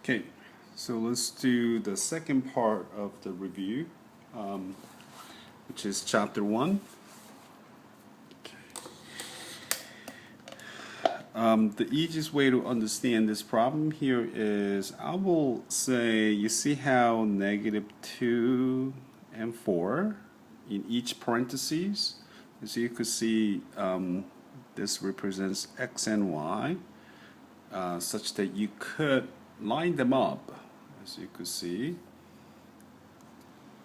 Okay, so let's do the second part of the review, which is chapter 1. The easiest way to understand this problem here is I will say, you see how -2 and 4 in each parentheses? So you could see this represents x and y, such that you could line them up, as you could see,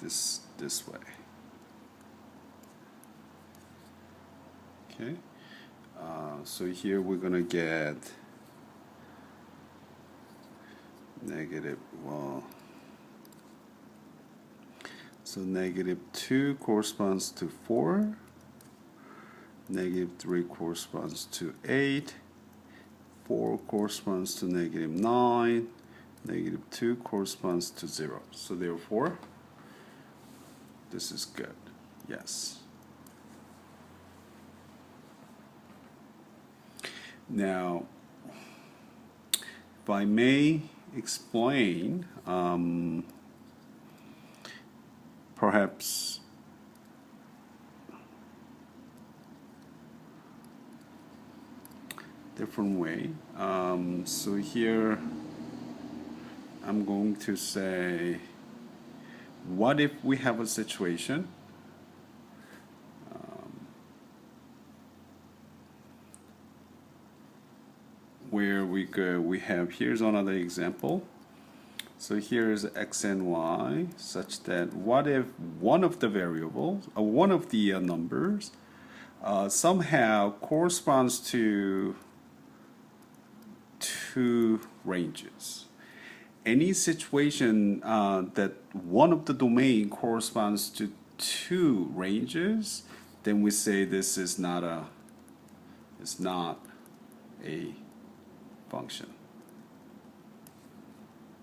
this way. Okay, so here we're gonna get so -2 corresponds to 4, -3 corresponds to 8, 4 corresponds to -9, -2 corresponds to 0. So therefore, this is good. Yes. Now, if I may explain, perhaps different way. So here I'm going to say, what if we have a situation where we have, here's another example. So here is x and y, such that what if one of the variables, one of the numbers, somehow corresponds to two ranges. Any situation that one of the domain corresponds to two ranges, then we say this is not a function.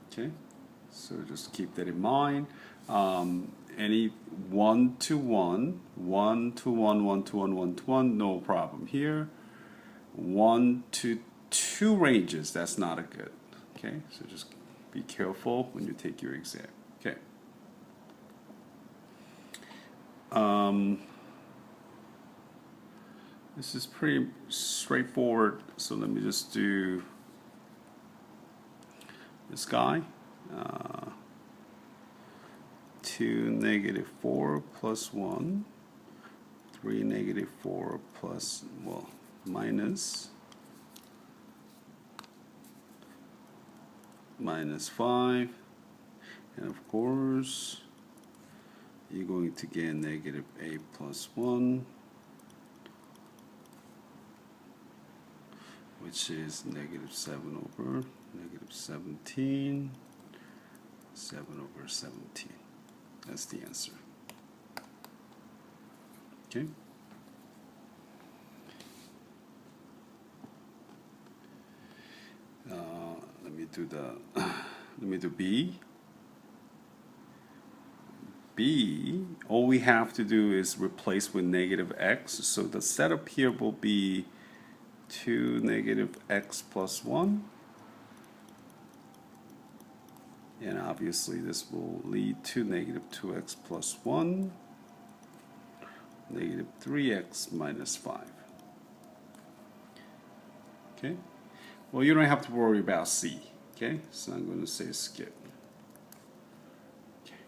Okay, so just keep that in mind. Any 1 to 1, 1 to 1, 1 to 1, 1 to 1, no problem here. 1 to 2 ranges, that's not a good. Okay, so just be careful when you take your exam. Okay. This is pretty straightforward, so let me just do this guy. 2 -4 plus 1, 3 -4 plus, well, minus -5, and of course you're going to get -a plus 1, which is -7 over -17, 7 over 17. That's the answer. Okay. Let me do B. B, all we have to do is replace with -x. So the setup here will be 2 -x plus 1. And obviously this will lead to -2x plus 1, -3x minus 5. Okay? Well, you don't have to worry about C. Okay? So I'm going to say skip. Okay.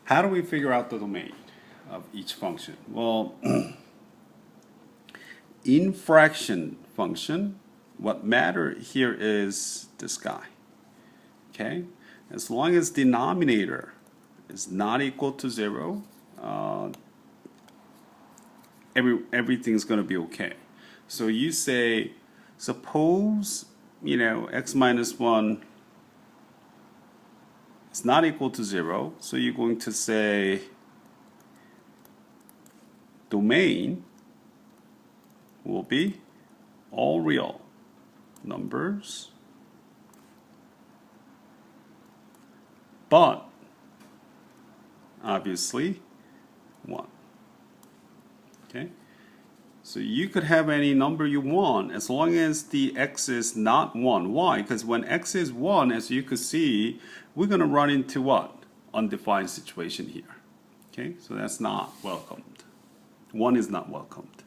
How do we figure out the domain of each function? Well, in fraction function, what matters here is this guy. Okay? As long as denominator is not equal to 0, everything's going to be okay. So you say, suppose, x minus 1 is not equal to 0, so you're going to say domain will be all real numbers, but obviously 1. So you could have any number you want as long as the x is not 1. Why? Because when x is 1, as you could see, we're going to run into what? Undefined situation here. Okay, so that's not welcomed. 1 is not welcomed.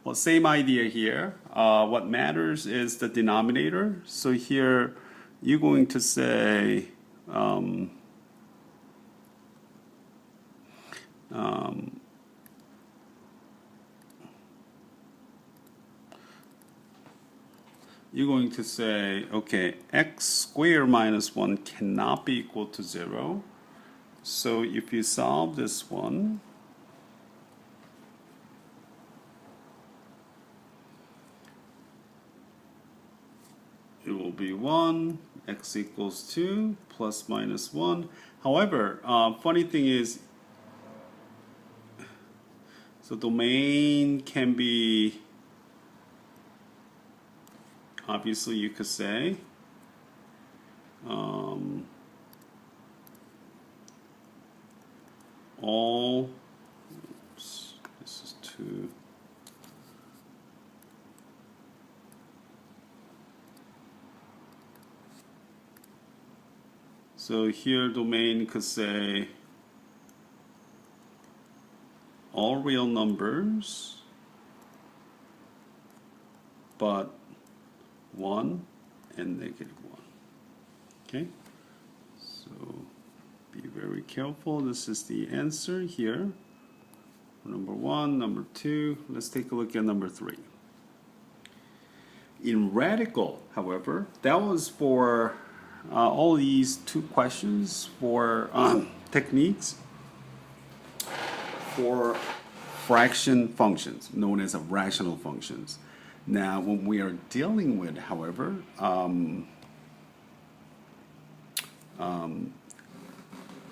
Well, same idea here. What matters is the denominator. So here you're going to say you're going to say, okay, x squared minus 1 cannot be equal to 0. So if you solve this one, it will be 1, x equals 2, plus minus 1. However, funny thing is, so domain can be, obviously you could say, all, oops, this is 2. So here domain could say all real numbers but 1 and -1. Okay, so be very careful. This is the answer here. Number 1, number 2. Let's take a look at number 3. In radical, however, that was for all these 2 questions for techniques for fraction functions known as rational functions. Now, when we are dealing with, however,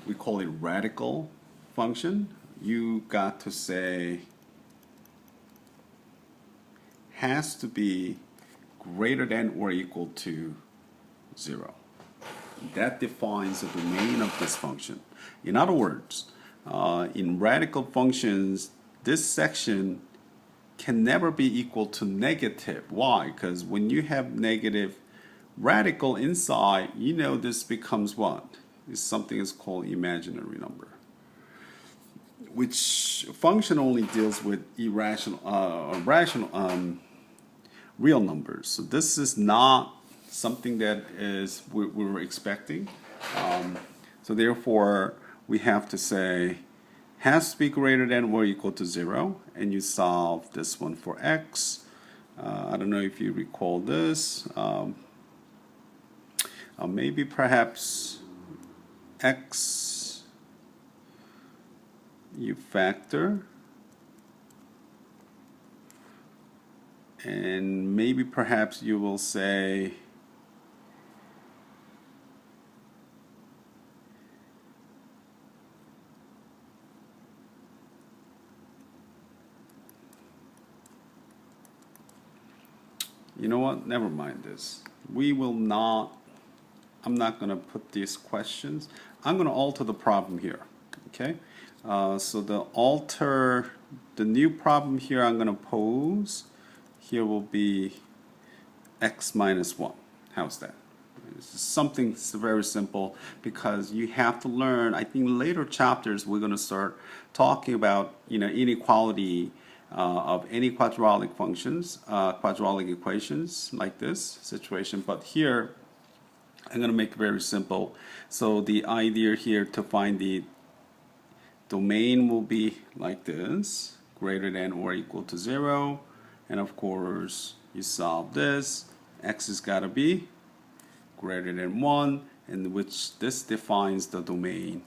we call it radical function, you got to say has to be greater than or equal to 0. That defines the domain of this function. In other words, in radical functions, this section can never be equal to negative. Why? Because when you have negative radical inside, you know this becomes what? Is something is called imaginary number, which function only deals with irrational or rational real numbers. So this is not something that is we were expecting. So therefore, we have to say has to be greater than or equal to 0, and you solve this one for x. I don't know if you recall this. Maybe perhaps x you factor, and maybe perhaps you will say you know what, never mind this. We will not, I'm not going to put these questions. I'm going to alter the problem here. Okay, so the new problem here I'm going to pose here will be x minus 1. How's that? This is something very simple because you have to learn. I think later chapters we're going to start talking about inequality of any quadratic functions, quadratic equations like this situation. But here I'm going to make it very simple. So the idea here to find the domain will be like this, greater than or equal to 0, and of course you solve this. X has got to be greater than 1, in which this defines the domain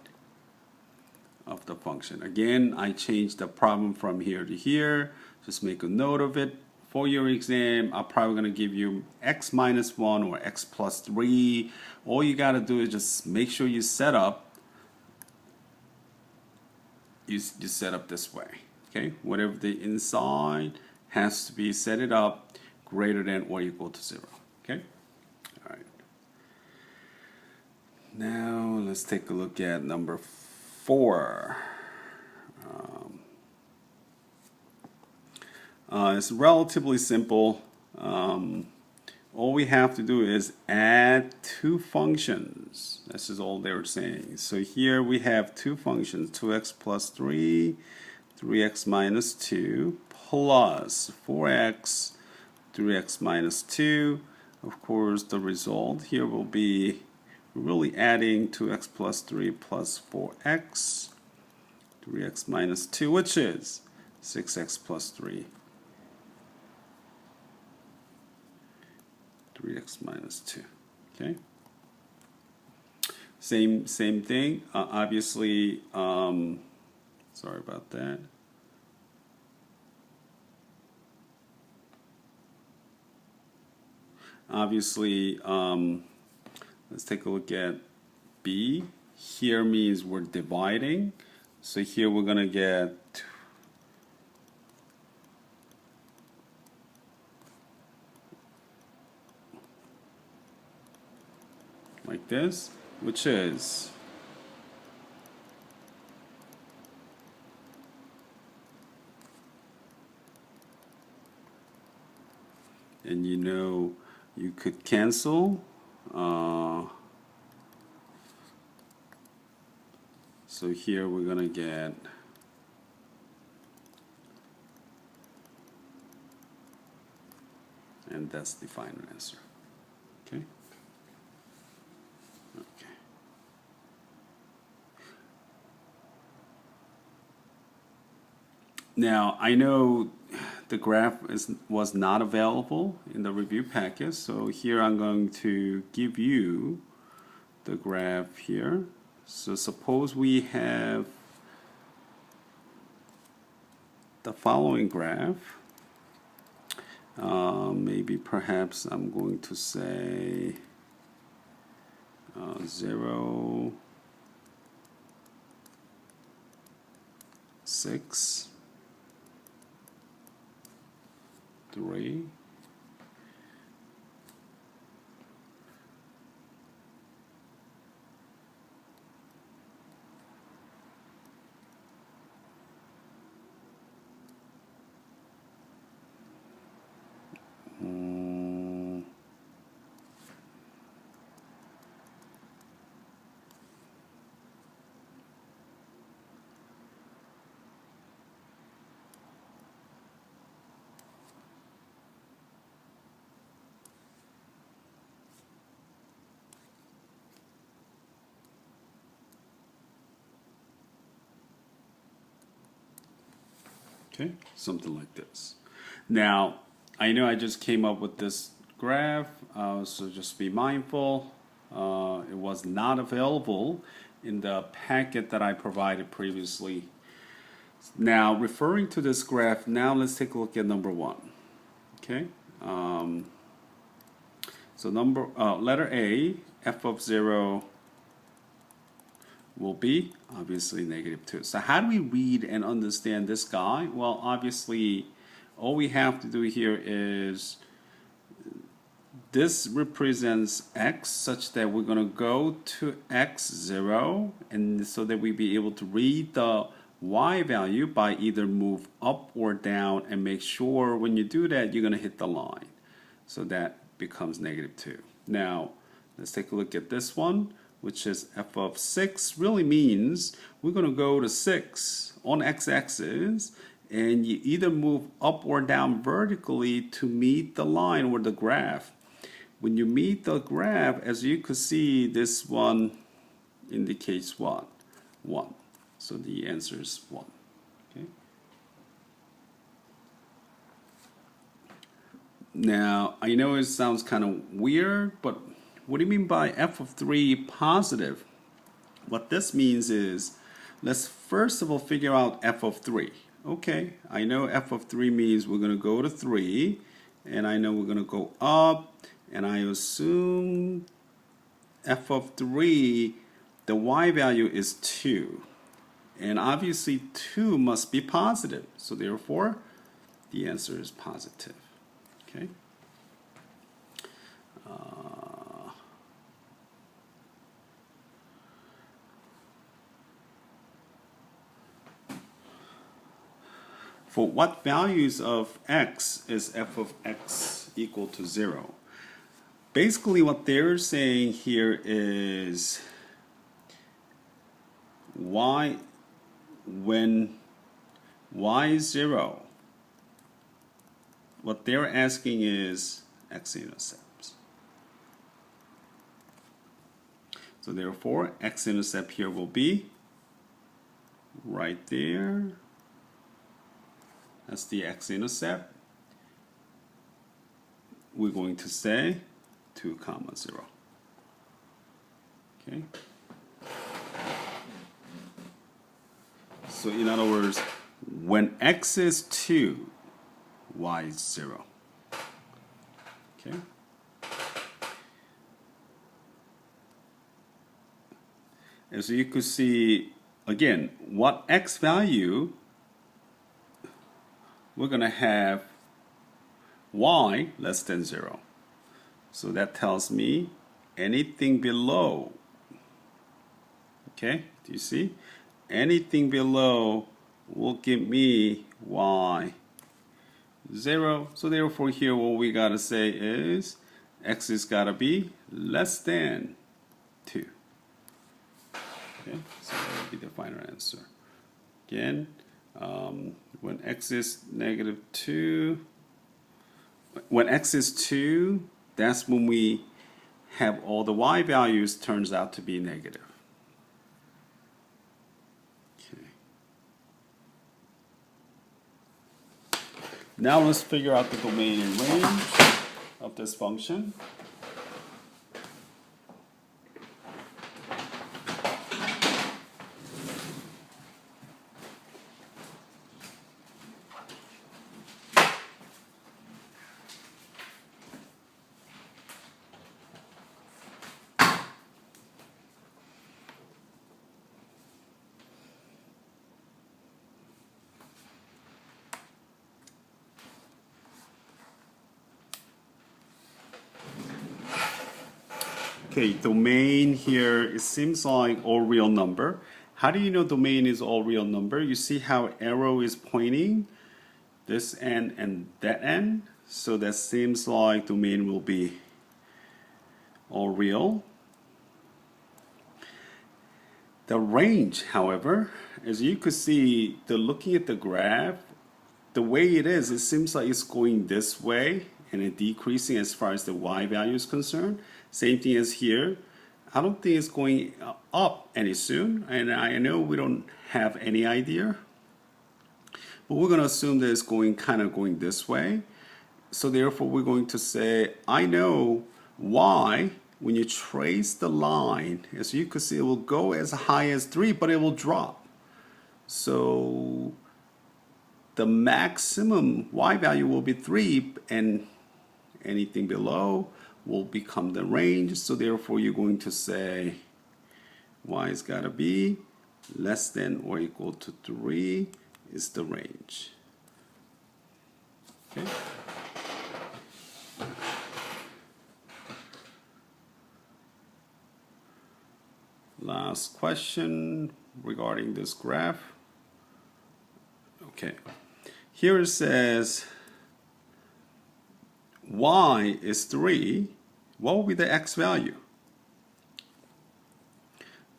of the function. Again, I changed the problem from here to here. Just make a note of it. For your exam, I'm probably going to give you x minus 1 or x plus 3. All you got to do is just make sure you set up you set up this way. Okay, whatever the inside has to be set it up greater than or equal to 0. Okay, all right. Now let's take a look at number 4. It's relatively simple. All we have to do is add two functions. This is all they're saying. So here we have two functions, 2x plus 3, 3x minus 2, plus 4x, 3x minus 2. Of course, the result here will be really adding 2x plus 3 plus 4x, 3x minus 2, which is 6x plus 3. 3x minus 2. Okay. Same thing. Obviously, sorry about that. Obviously, let's take a look at B. Here means we're dividing. So here we're going to get like this, which is and you know you could cancel. So here we're gonna get and that's the final answer. Okay. Okay. Now I know the graph was not available in the review package, so here I'm going to give you the graph here. So suppose we have the following graph. Maybe perhaps I'm going to say 0, 6, 3, okay, something like this. Now, I know I just came up with this graph, so just be mindful. It was not available in the packet that I provided previously. Now, referring to this graph, now let's take a look at number 1. Okay, so letter A, f of 0 will be obviously -2. So how do we read and understand this guy? Well, obviously, all we have to do here is this represents x such that we're going to go to x0, and so that we be able to read the y value by either move up or down, and make sure when you do that you're going to hit the line. So that becomes -2. Now let's take a look at this one, which is f of 6. Really means we're going to go to 6 on x-axis, and you either move up or down vertically to meet the line or the graph. When you meet the graph, as you can see, this one indicates what? 1. So the answer is 1. Okay. Now, I know it sounds kind of weird, but what do you mean by f of 3 positive? What this means is, let's first of all figure out f of 3. Okay, I know f of 3 means we're going to go to 3, and I know we're going to go up, and I assume f of 3, the y value is 2. And obviously 2 must be positive, so therefore the answer is positive. Okay. for what values of x is f of x equal to 0? Basically what they're saying here is y, when y is 0, what they're asking is x-intercepts. So therefore x-intercept here will be right there. That's the x-intercept. We're going to say 2, 0. Okay. So in other words, when x is 2, y is 0. Okay. And so you could see again what x value we're going to have y less than 0. So that tells me anything below, okay, do you see? Anything below will give me y 0. So therefore here what we got to say is x has got to be less than 2. Okay, so that will be the final answer. Again, when x is negative 2, when x is 2, that's when we have all the y values turns out to be negative. Okay. Now let's figure out the domain and range of this function. Okay, domain here, it seems like all real number. How do you know domain is all real number? You see how arrow is pointing this end and that end? So that seems like domain will be all real. The range, however, as you could see, looking at the graph, the way it is, it seems like it's going this way and it decreasing as far as the y value is concerned. Same thing as here. I don't think it's going up any soon, and I know we don't have any idea, but we're going to assume that it's going kind of going this way. So therefore we're going to say, I know y, when you trace the line, as you can see, it will go as high as 3, but it will drop. So the maximum y value will be 3, and anything below will become the range. So therefore you're going to say y has got to be less than or equal to 3 is the range. Okay. Last question regarding this graph. Okay, here it says y is 3. What will be the x value?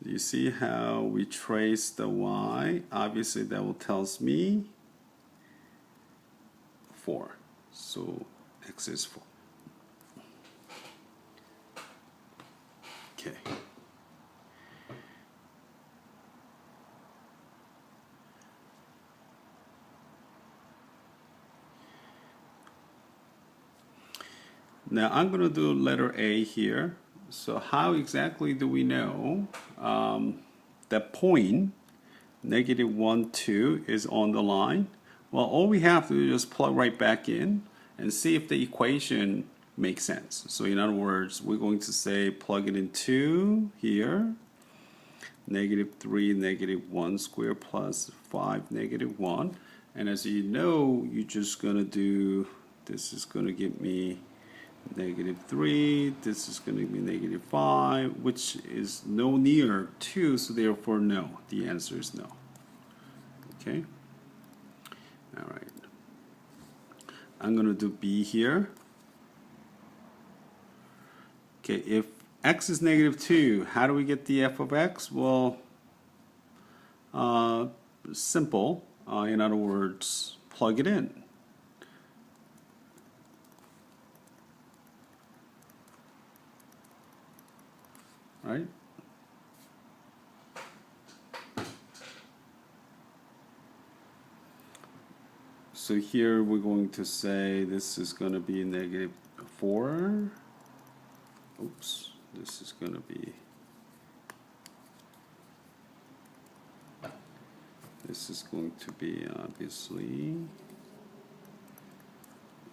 Do you see how we trace the y? Obviously that will tells me 4. So x is 4. Okay. Now I'm going to do letter A here. So how exactly do we know that point -1, 2 is on the line? Well, all we have to do is plug right back in and see if the equation makes sense. So in other words, we're going to say plug it in 2 here, -3, -1 squared plus 5, -1. And as you know, you're just going to do, this is going to give me -3, this is going to be -5, which is no near 2, so therefore no. The answer is no. Okay. All right. I'm going to do b here. Okay, if x is negative 2, how do we get the f of x? Well, simple. In other words, plug it in. Right? So here we're going to say this is going to be negative 4. Oops, this is going to be, this is going to be obviously,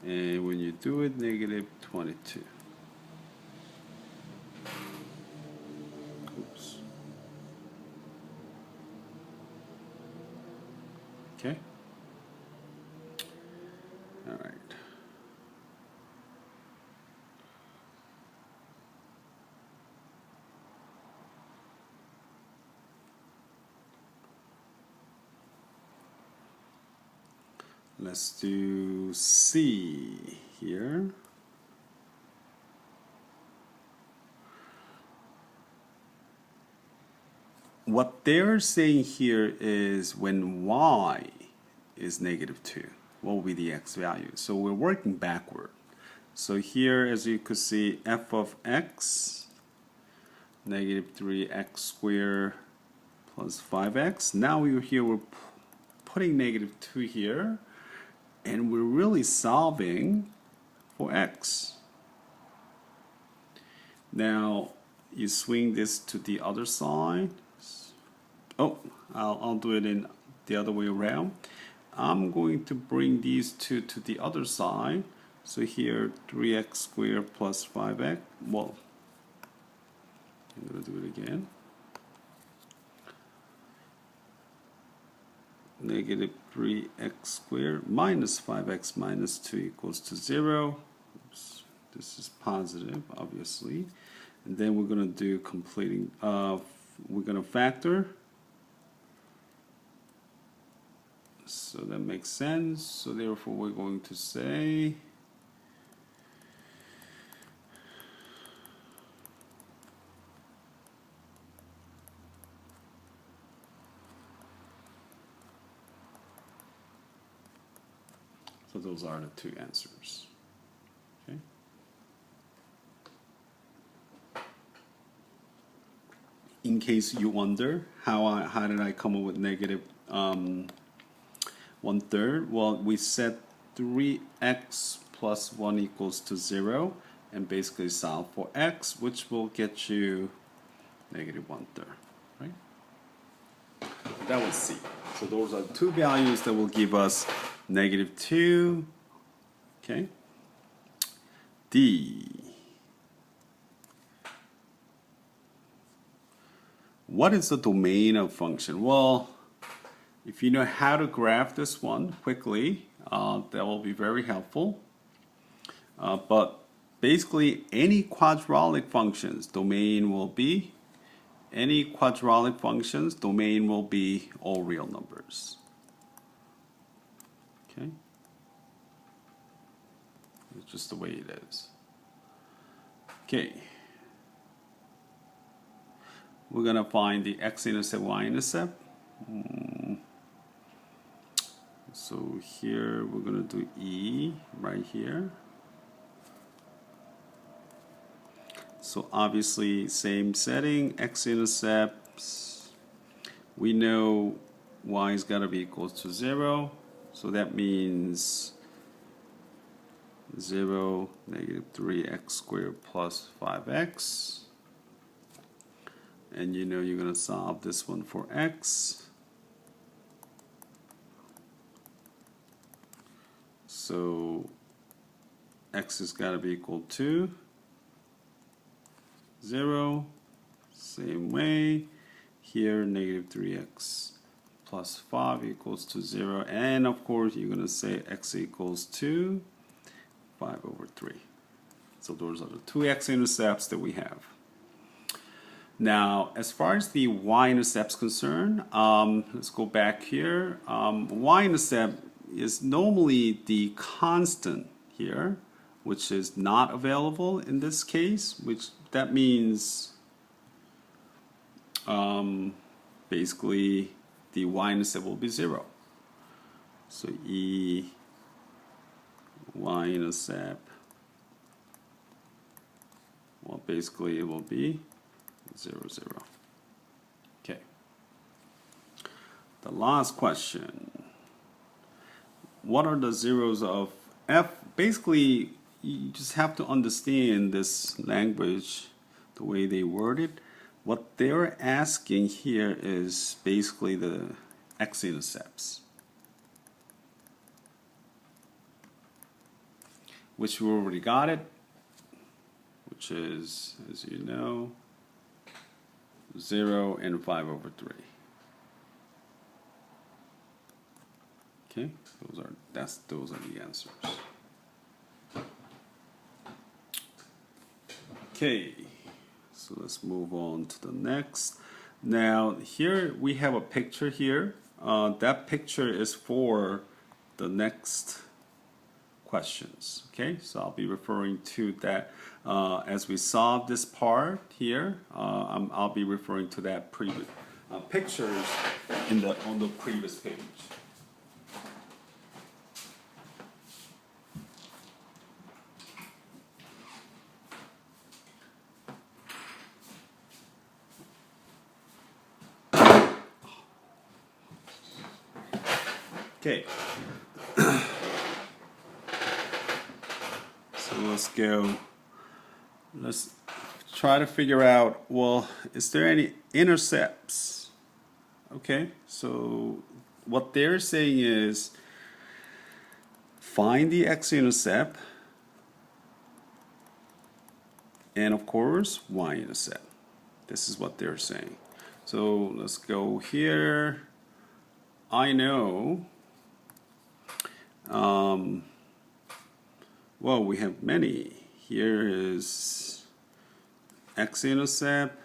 and when you do it, negative 22. Oops. Okay. All right. Let's do C here. What they're saying here is when y is negative 2, what will be the x value? So we're working backward. So here, as you could see, f of x, negative 3x squared plus 5x. Now we're putting negative 2 here, and we're really solving for x. Now you swing this to the other side. Oh, I'll do it in the other way around. I'm going to bring these two to the other side. So here 3x squared plus 5x. Well, I'm going to do it again. Negative 3x squared minus 5x minus 2 equals to 0. Oops. This is positive, obviously. And then we're going to do completing, we're going to factor. So that makes sense. So therefore we're going to say so those are the two answers. Okay. In case you wonder how did I come up with negative 1/3? Well, we set 3x plus 1 equals to 0 and basically solve for x, which will get you negative 1/3, right? That was C. So those are two values that will give us negative 2. Okay. D. What is the domain of function? Well, if you know how to graph this one quickly, that will be very helpful. But basically, any quadratic functions, domain will be all real numbers. Okay? It's just the way it is. Okay. We're going to find the x-intercept, y-intercept. So here we're going to do E right here. So obviously same setting, x-intercepts. We know y is got to be equal to 0. So that means 0, negative 3x squared plus 5x. And you know you're going to solve this one for x. So x has got to be equal to 0. Same way. Here, negative 3x plus 5 equals to 0. And of course, you're going to say x equals to 5/3. So those are the two x-intercepts that we have. Now, as far as the y-intercept is concerned, let's go back here. Y-intercept, is normally the constant here, which is not available in this case, which that means basically the y-intercept will be 0. So E y-intercept, well, basically it will be 0, 0. Okay. The last question. What are the zeros of f? Basically, you just have to understand this language, the way they word it. What they're asking here is basically the x-intercepts, which we already got it, which is, as you know, 0 and 5/3. Okay, those are the answers. Okay, so let's move on to the next. Now here we have a picture here. That picture is for the next questions. Okay, so I'll be referring to that as we solve this part here. I'll be referring to that previous pictures on the previous page. Okay, so let's try to figure out, well, is there any intercepts? Okay, so what they're saying is find the x-intercept and of course y-intercept. This is what they're saying. So let's go here. I know well, we have many. Here is x-intercept,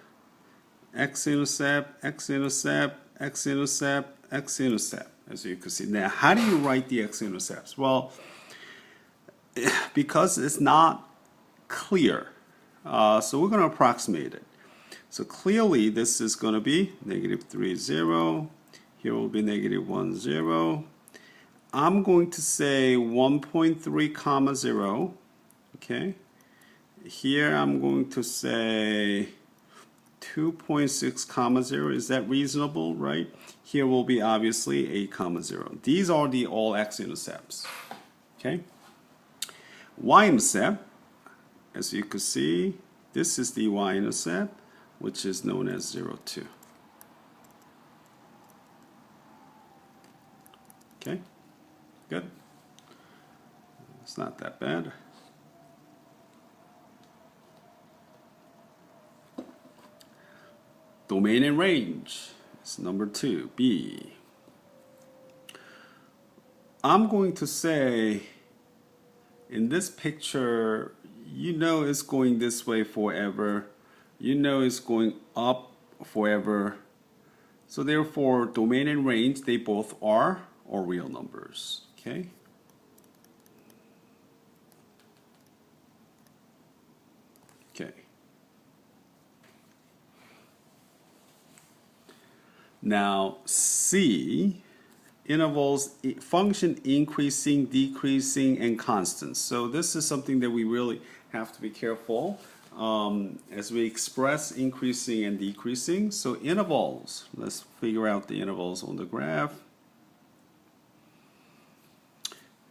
x-intercept, x-intercept, x-intercept, x-intercept, as you can see. Now, how do you write the x-intercepts? Well, because it's not clear, so we're going to approximate it. So clearly, this is going to be -3, 0. Here will be -1, 0. I'm going to say 1.3 comma 0. Okay. Here I'm going to say 2.6 comma 0. Is that reasonable, right? Here will be obviously 8 comma 0. These are the all x-intercepts. Okay. Y-intercept, as you can see, this is the y-intercept, which is known as 0, 2. Okay. Good. It's not that bad. Domain and range is number 2, B. I'm going to say in this picture, you know it's going this way forever. You know it's going up forever. So therefore, domain and range, they both are or real numbers. Okay. Okay. Now C, intervals, function increasing, decreasing, and constant. So this is something that we really have to be careful as we express increasing and decreasing. So intervals, let's figure out the intervals on the graph.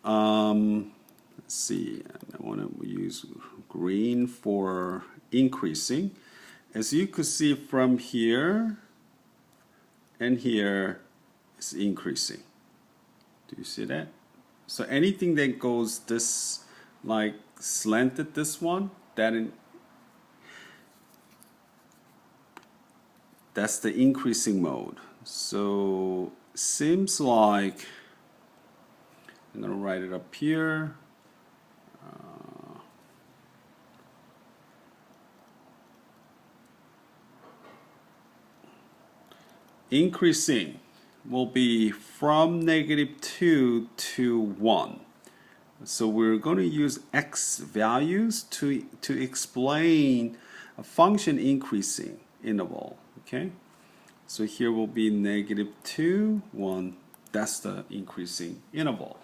Let's see, I want to use green for increasing. As you could see from here and here is increasing. Do you see that? So anything that goes this, like slanted this one, that's the increasing mode. So seems like I'm going to write it up here. Increasing, will be from -2 to 1. So we're going to use x values to explain a function increasing interval. Okay, so here will be -2, 1. That's the increasing interval.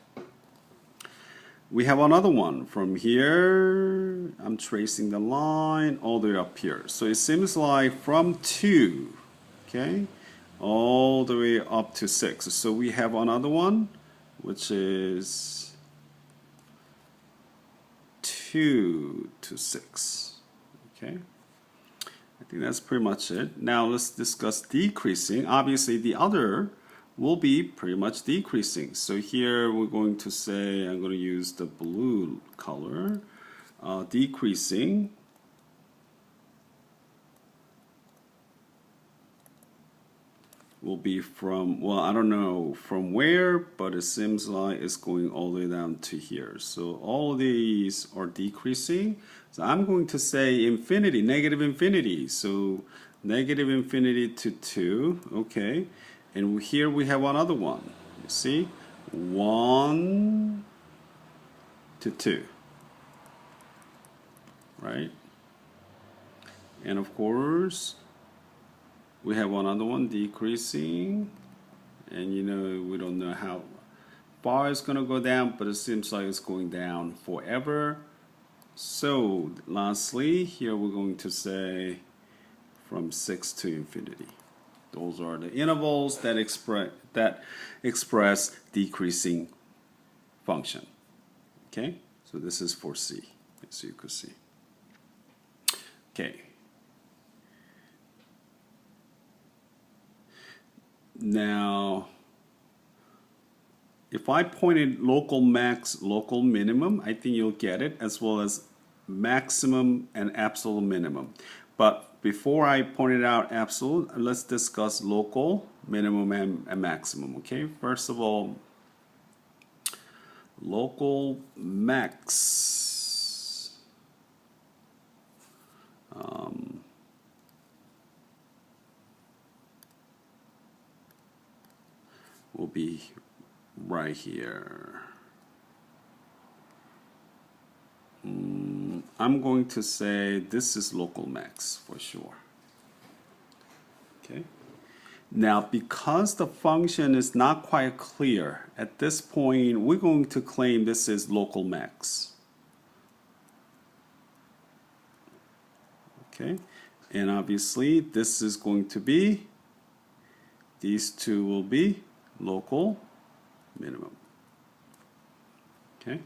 We have another one from here. I'm tracing the line all the way up here. So it seems like from 2, okay, all the way up to 6. So we have another one, which is 2 to 6. Okay, I think that's pretty much it. Now let's discuss decreasing. Obviously, the other will be pretty much decreasing. So here we're going to say, I'm going to use the blue color, decreasing. Will be from, well, I don't know from where, but it seems like it's going all the way down to here. So all of these are decreasing. So I'm going to say infinity, negative infinity. So negative infinity to 2, okay. And here we have another one. You see, 1 to 2, right? And of course, we have another one decreasing, and you know, we don't know how far it's going to go down, but it seems like it's going down forever. So lastly, here we're going to say from 6 to infinity. Those are the intervals that express decreasing function. Okay, so this is for C, as you could see. Okay. Now, if I pointed local max, local minimum, I think you'll get it, as well as maximum and absolute minimum. But before I pointed out absolute, let's discuss local, minimum, and maximum. Okay, first of all, local max. Will be right here. I'm going to say this is local max for sure. Okay. Now, because the function is not quite clear, at this point, we're going to claim this is local max. Okay. And obviously, this is going to be, these two will be local minimum. Okay.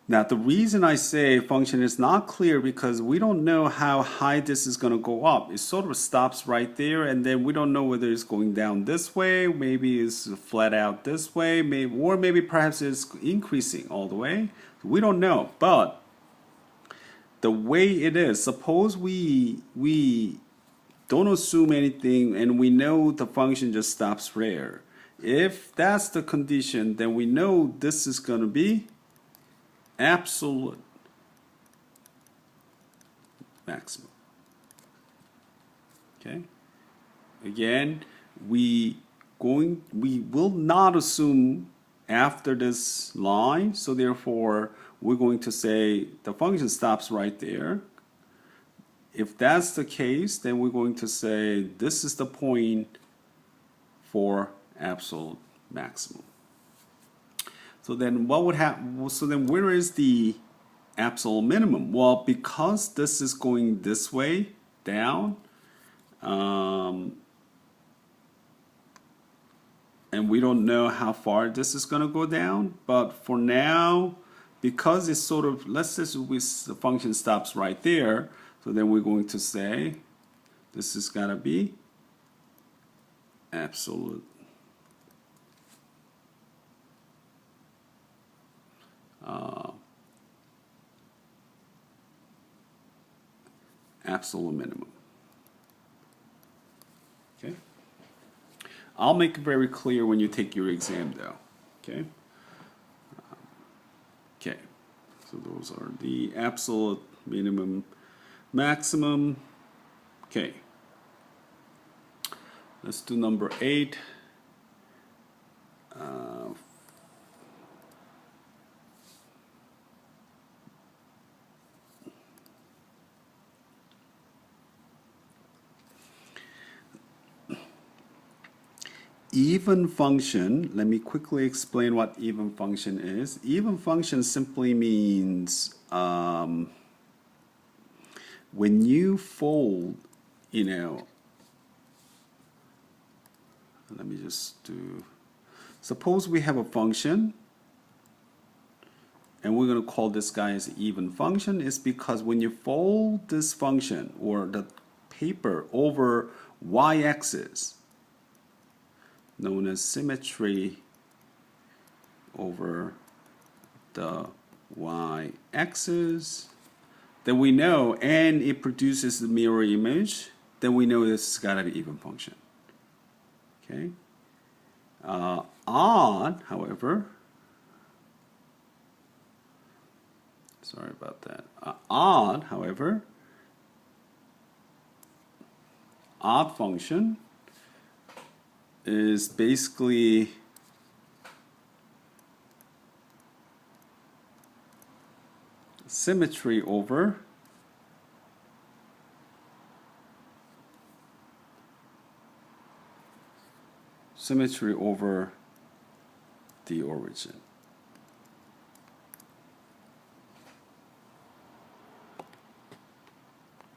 Now the reason I say function is not clear because we don't know how high this is going to go up. It sort of stops right there, and then we don't know whether it's going down this way, maybe it's flat out this way, maybe, or maybe perhaps it's increasing all the way. We don't know, but the way it is, suppose we don't assume anything and we know the function just stops there. If that's the condition, then we know this is going to be absolute maximum. Okay. Again, we will not assume after this line, so therefore we're going to say the function stops right there. If that's the case, then we're going to say this is the point for absolute maximum. So then what would happen? So then where is the absolute minimum? Well, because this is going this way down, and we don't know how far this is going to go down, but for now, because it's sort of, let's say the function stops right there, so then we're going to say this is going to be absolute absolute minimum. Okay. I'll make it very clear when you take your exam though. Okay. Okay. So those are the absolute minimum, maximum. Okay. Let's do number 8. Even function, let me quickly explain what even function is. Even function simply means when you fold, let me just do, suppose we have a function and we're going to call this guy as even function. Is because when you fold this function or the paper over y-axis, known as symmetry over the y-axis, then we know, and it produces the mirror image, then we know this has got to be even function. Okay. Odd, however, sorry about that. Odd, however, odd function is basically symmetry over the origin.